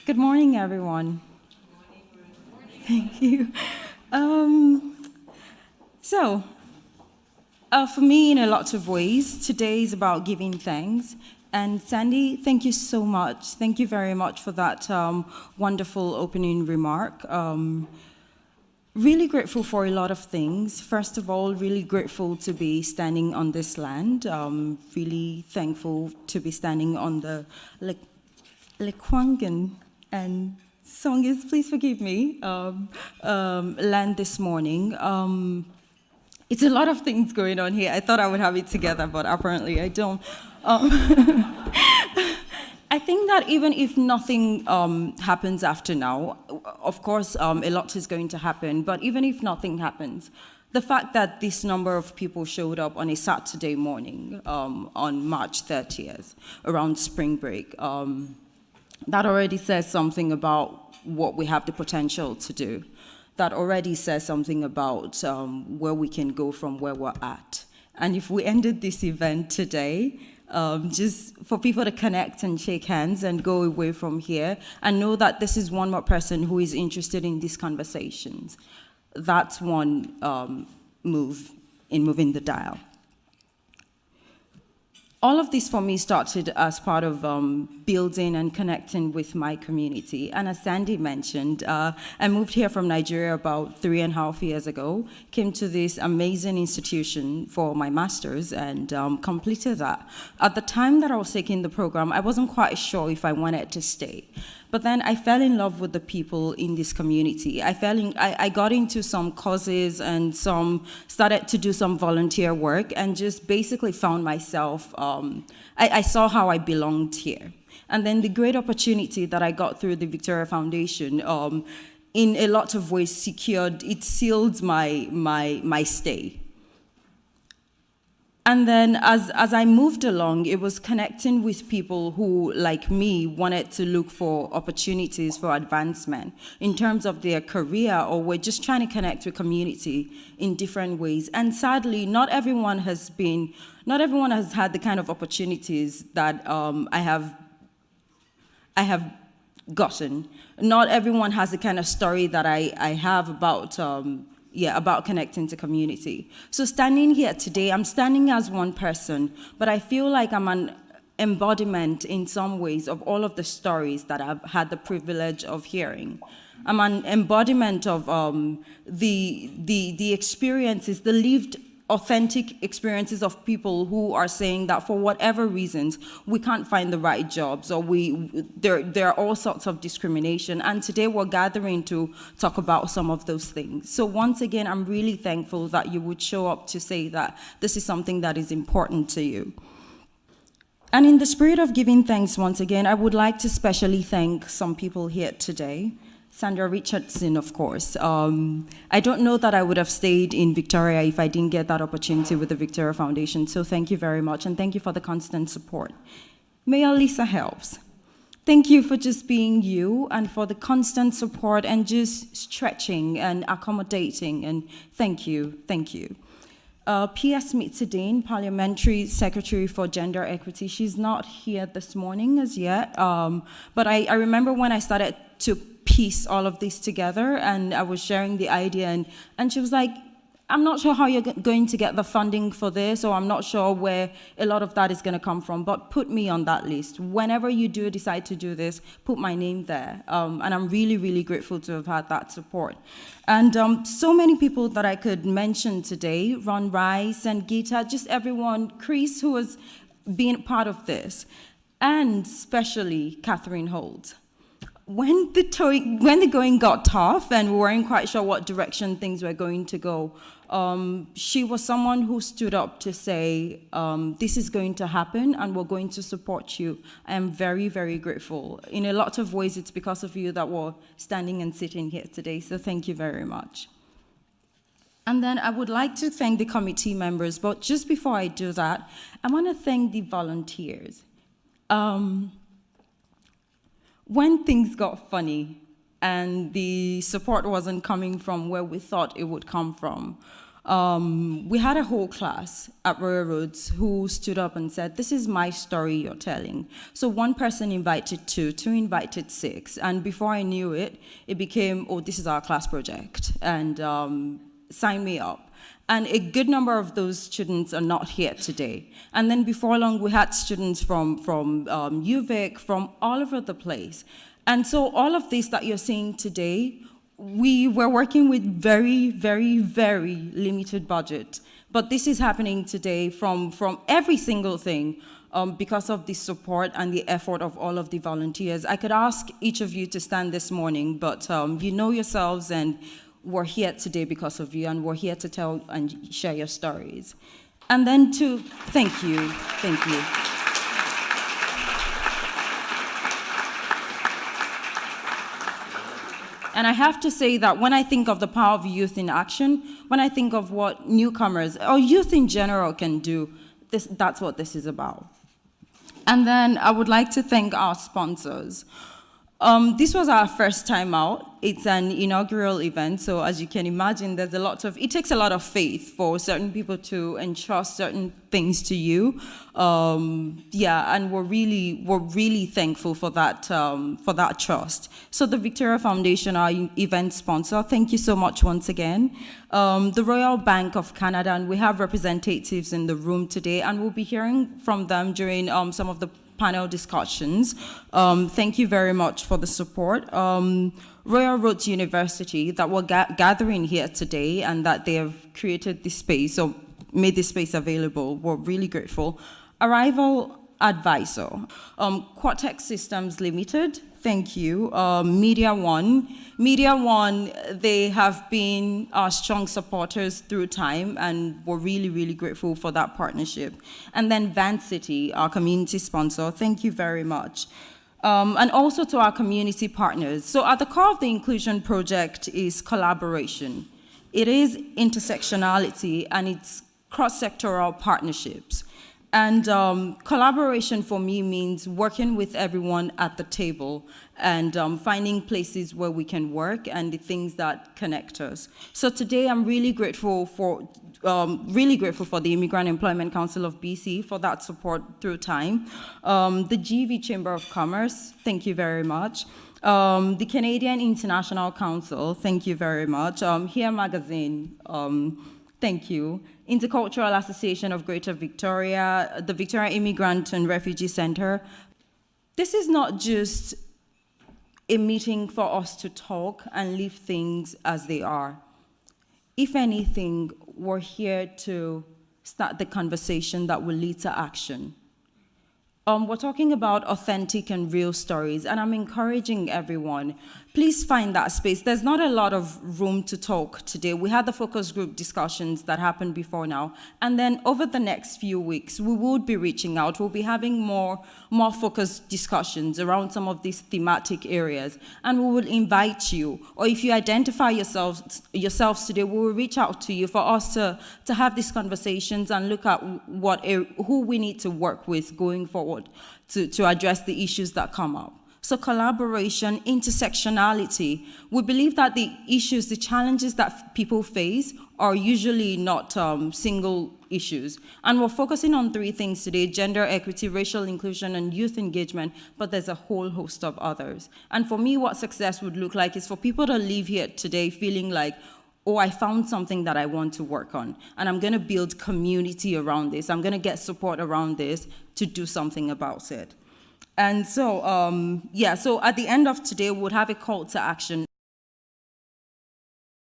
Good morning, everyone. Thank you. Um, so, for me, in a lot of ways, today is about giving thanks. And Sandy, thank you so much. Thank you very much for that wonderful opening remark. Really grateful for a lot of things. First of all, really grateful to be standing on this land. Really thankful to be standing on the Lkwungen and Songis, please forgive me, land this morning. It's a lot of things going on here. I thought I would have it together, but apparently I don't. I think that even if nothing happens after now, of course, a lot is going to happen, but even if nothing happens, the fact that this number of people showed up on a Saturday morning on March 30th, around spring break, that already says something about what we have the potential to do. That already says something about where we can go from where we're at. And if we ended this event today, just for people to connect and shake hands and go away from here and know that this is one more person who is interested in these conversations, that's one move in moving the dial. All of this for me started as part of building and connecting with my community. And as Sandy mentioned, I moved here from Nigeria about 3.5 years ago, came to this amazing institution for my master's and completed that. At the time that I was taking the program, I wasn't quite sure if I wanted to stay. But then I fell in love with the people in this community. I got into some causes and started to do some volunteer work and just basically found myself, I saw how I belonged here. And then the great opportunity that I got through the Victoria Foundation, in a lot of ways sealed my stay. And then as I moved along, it was connecting with people who, like me, wanted to look for opportunities for advancement in terms of their career, or were just trying to connect with community in different ways. And sadly, not everyone has had the kind of opportunities that I have gotten. Not everyone has the kind of story that I have about connecting to community. So standing here today, I'm standing as one person, but I feel like I'm an embodiment in some ways of all of the stories that I've had the privilege of hearing. I'm an embodiment of the experiences, the lived authentic experiences of people who are saying that for whatever reasons, we can't find the right jobs, or there are all sorts of discrimination. And today we're gathering to talk about some of those things. So once again, I'm really thankful that you would show up to say that this is something that is important to you. And in the spirit of giving thanks once again, I would like to specially thank some people here today. Sandra Richardson, of course. I don't know that I would have stayed in Victoria if I didn't get that opportunity with the Victoria Foundation, so thank you very much, and thank you for the constant support. Mayor Lisa Helps, thank you for just being you and for the constant support and just stretching and accommodating, and thank you, thank you. P.S. Mitsadine, Parliamentary Secretary for Gender Equity. She's not here this morning as yet, but I remember when I started to piece all of this together and I was sharing the idea and she was like, I'm not sure how you're going to get the funding for this, or I'm not sure where a lot of that is going to come from, but put me on that list. Whenever you do decide to do this, put my name there. And I'm really, really grateful to have had that support. And so many people that I could mention today, Ron Rice and Gita, just everyone, Chris, who has been part of this, and especially Catherine Holt. When the going got tough and we weren't quite sure what direction things were going to go, she was someone who stood up to say, this is going to happen and we're going to support you. I am very, very grateful. In a lot of ways, it's because of you that we're standing and sitting here today, so thank you very much. And then I would like to thank the committee members, but just before I do that, I want to thank the volunteers. When things got funny and the support wasn't coming from where we thought it would come from, we had a whole class at Royal Roads who stood up and said, this is my story you're telling. So one person invited two invited six, and before I knew it, it became, oh, this is our class project, and sign me up. And a good number of those students are not here today. And then before long, we had students from UVic, from all over the place. And so all of this that you're seeing today, we were working with very, very, very limited budget. But this is happening today from every single thing because of the support and the effort of all of the volunteers. I could ask each of you to stand this morning, but you know yourselves, and we're here today because of you, and we're here to tell and share your stories. And then to thank you. And I have to say that when I think of the power of youth in action, when I think of what newcomers, or youth in general, can do, that's what this is about. And then I would like to thank our sponsors. This was our first time out. It's an inaugural event, so as you can imagine, it takes a lot of faith for certain people to entrust certain things to you. And we're really thankful for that trust. So the Victoria Foundation, our event sponsor, thank you so much once again. The Royal Bank of Canada, and we have representatives in the room today, and we'll be hearing from them during some of the panel discussions. Thank you very much for the support. Royal Roads University, that we're gathering here today, and that they have created this space, or made this space available. We're really grateful. Arrival Advisor, Quartex Systems Limited, thank you. Media One, they have been our strong supporters through time, and we're really grateful for that partnership. And then Van City, our community sponsor, thank you very much. And also to our community partners. So at the core of the Inclusion Project is collaboration. It is intersectionality, and it's cross-sectoral partnerships. And collaboration for me means working with everyone at the table and finding places where we can work and the things that connect us. So today I'm really grateful for the Immigrant Employment Council of BC for that support through time. The GV Chamber of Commerce, thank you very much. The Canadian International Council, thank you very much. Here Magazine, thank you. Intercultural Association of Greater Victoria, the Victoria Immigrant and Refugee Center. This is not just a meeting for us to talk and leave things as they are. If anything, we're here to start the conversation that will lead to action. We're talking about authentic and real stories, and I'm encouraging everyone, please find that space. There's not a lot of room to talk today. We had the focus group discussions that happened before now, and then over the next few weeks, we will be reaching out. We'll be having more focused discussions around some of these thematic areas, and we will invite you, or if you identify yourselves today, we will reach out to you for us to have these conversations and look at who we need to work with going forward to address the issues that come up. So collaboration, intersectionality. We believe that the issues, the challenges that people face are usually not single issues. And we're focusing on three things today: gender equity, racial inclusion, and youth engagement, but there's a whole host of others. And for me, what success would look like is for people to leave here today feeling like, oh, I found something that I want to work on, and I'm gonna build community around this. I'm gonna get support around this to do something about it. And so, so at the end of today, we'll have a call to action.